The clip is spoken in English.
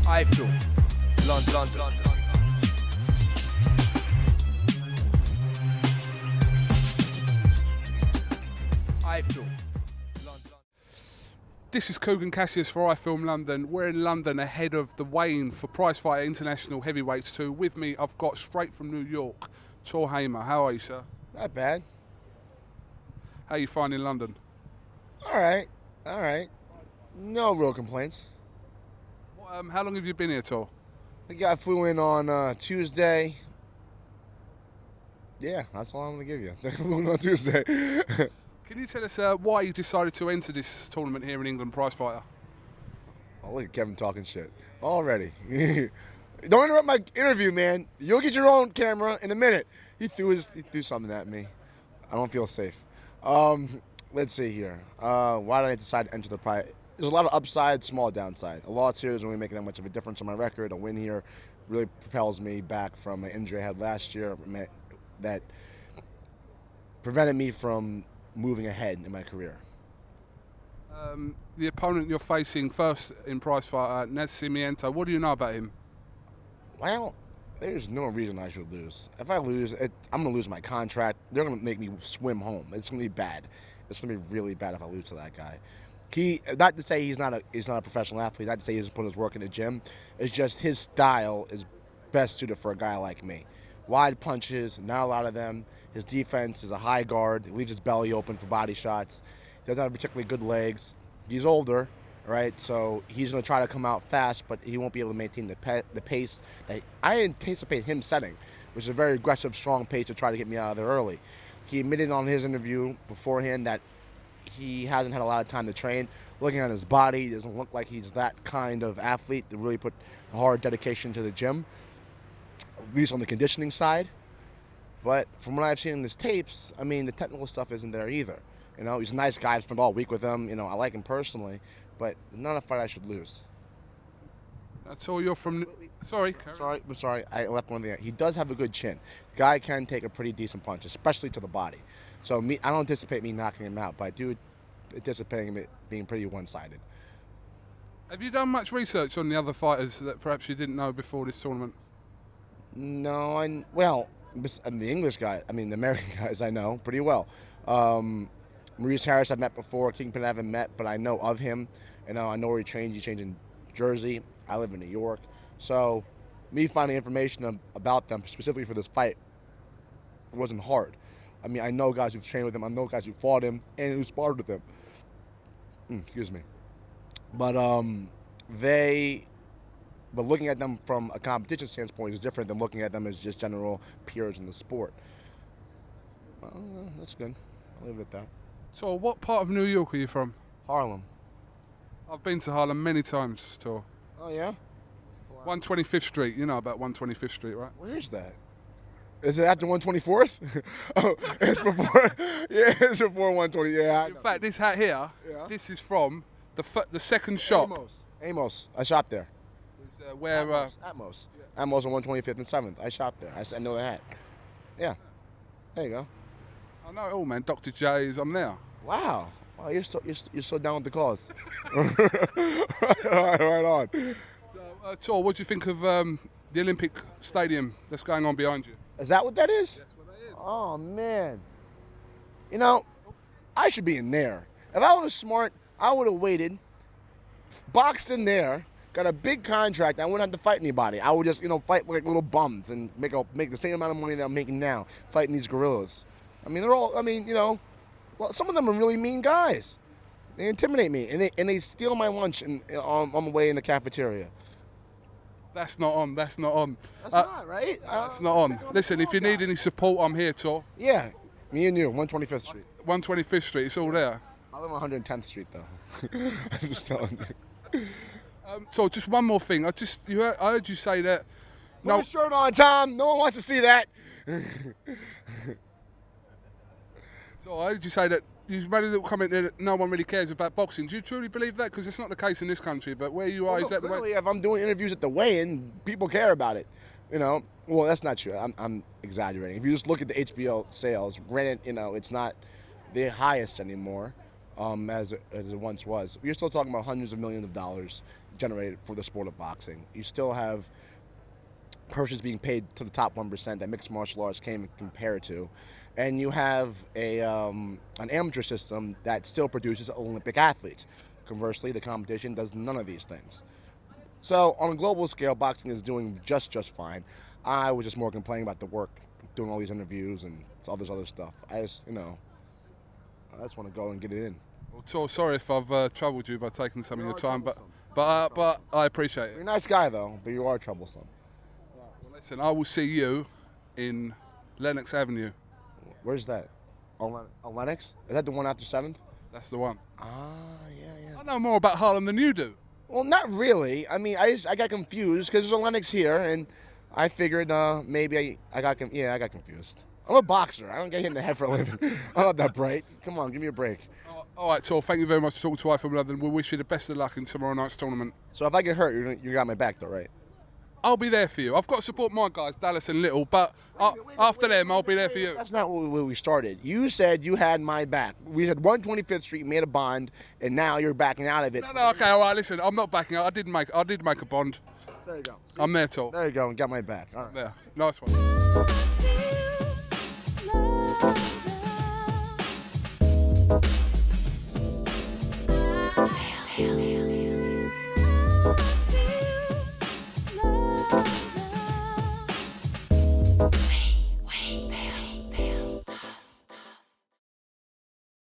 iFILM, London. iFILM, London. This is Coogan Cassius for iFILM London. We're in London ahead of the weigh-in for PRIZEFIGHTER International Heavyweights 2. With me, I've got straight from New York, TOR HAMER. How are you, sir? Not bad. How are you finding London? All right. No real complaints. How long have you been here, TOR? I flew in on Tuesday. Yeah, that's all I'm going to give you. I flew in on Tuesday. Can you tell us why you decided to enter this tournament here in England, PRIZEFIGHTER? Oh, look at Kevin talking shit already. Don't interrupt my interview, man. You'll get your own camera in a minute. He threw something at me. I don't feel safe. Let's see here. Why did I decide to enter the Prize? There's a lot of upside, small downside. A loss here isn't really making that much of a difference on my record. A win here really propels me back from an injury I had last year that prevented me from moving ahead in my career. The opponent you're facing first in PRIZEFIGHTER, Nascimento, what do you know about him? Well, there's no reason I should lose. If I lose, I'm going to lose my contract. They're going to make me swim home. It's going to be bad. It's going to be really bad if I lose to that guy. Not to say he's not a professional athlete, not to say he doesn't put his work in the gym. It's just his style is best suited for a guy like me. Wide punches, not a lot of them. His defense is a high guard. He leaves his belly open for body shots. He doesn't have particularly good legs. He's older, right? So he's going to try to come out fast, but he won't be able to maintain the pace that I anticipate him setting, which is a very aggressive, strong pace to try to get me out of there early. He admitted on his interview beforehand that he hasn't had a lot of time to train. Looking at his body, he doesn't look like he's that kind of athlete to really put a hard dedication to the gym, at least on the conditioning side. But from what I've seen in his tapes, I mean, the technical stuff isn't there either. You know, he's a nice guy. I spent all week with him. You know, I like him personally, but not a fight I should lose. That's all you're from. Sorry. I'm sorry. I left one thing out. He does have a good chin. Guy can take a pretty decent punch, especially to the body. So I don't anticipate me knocking him out, but I do anticipate him being pretty one-sided. Have you done much research on the other fighters that perhaps you didn't know before this tournament? No, the English guy, the American guys I know pretty well. Maurice Harris I've met before. Kingpin I haven't met, but I know of him. You know, I know where he trains. He trains in Jersey. I live in New York. So me finding information about them specifically for this fight wasn't hard. I mean, I know guys who've trained with him. I know guys who fought him and who sparred with him. Excuse me. But looking at them from a competition standpoint is different than looking at them as just general peers in the sport. Well, that's good. I'll leave it at that. So, what part of New York are you from? Harlem. I've been to Harlem many times, TOR. Oh, yeah? 125th Street. You know about 125th Street, right? Where is that? Is it after 124th? Oh, it's before. Yeah, it's before 120. Yeah. In fact, this hat here, this is from the second shop. Amos. I shopped there. It's, where Atmos. Atmos on 125th and 7th. I shopped there. I know the hat. Yeah. There you go. I know it all, man. Dr. J's. I'm there. Wow. You're so down with the cause. right on. So, TOR, what do you think of the Olympic Stadium that's going on behind you? Is that what that is? That's what that is. Oh, man. You know, I should be in there. If I was smart, I would have waited, boxed in there, got a big contract. I wouldn't have to fight anybody. I would just, fight like little bums and make the same amount of money that I'm making now fighting these gorillas. I mean, well, some of them are really mean guys. They intimidate me, and they steal my lunch on the way in the cafeteria. That's not on. That's not on. That's not, right? That's not on. Listen, if you need any support, I'm here, TOR. Yeah, me and you, 125th Street. 125th Street, it's all there. I live on 110th Street, though. I'm just telling you. TOR, just one more thing. I heard you say that. Put your shirt on, Tom. No one wants to see that. So I heard you say that you made a little comment there that no one really cares about boxing. Do you truly believe that? Because it's not the case in this country, but where you are, is that the way? If I'm doing interviews at the weigh-in, people care about it. Well, that's not true. I'm exaggerating. If you just look at the HBO sales, granted, it's not the highest anymore. as it once was. You're still talking about hundreds of millions of dollars generated for the sport of boxing. You still have purses being paid to the top 1% that mixed martial arts can't even compare to. And you have an amateur system that still produces Olympic athletes. Conversely, the competition does none of these things. So on a global scale, boxing is doing just fine. I was just more complaining about the work, doing all these interviews and all this other stuff. I just want to go and get it in. Well, Tor, sorry if I've troubled you by taking some of your time, but I appreciate You're it. a nice guy, though, but you are troublesome. Well, listen, I will see you in Lenox Avenue. Where's that? Lennox? Is that the one after 7th? That's the one. Yeah. I know more about Harlem than you do. Well, not really. I mean, I got confused because there's a Lennox here, and I figured maybe I got confused. I'm a boxer. I don't get hit in the head for a living. I'm not that bright. Come on, give me a break. All right, Tor, thank you very much for talking to iFILM London. We wish you the best of luck in tomorrow night's tournament. So if I get hurt, you got my back, though, right? I'll be there for you. I've got to support my guys, Dallas and Little, but after them, I'll be there for you. That's not where we started. You said you had my back. We said 125th Street, made a bond, and now you're backing out of it. No, okay, all right, listen, I'm not backing out. I did make a bond. There you go. I'm there, Tor. There you go, and got my back. All right. There. Nice one.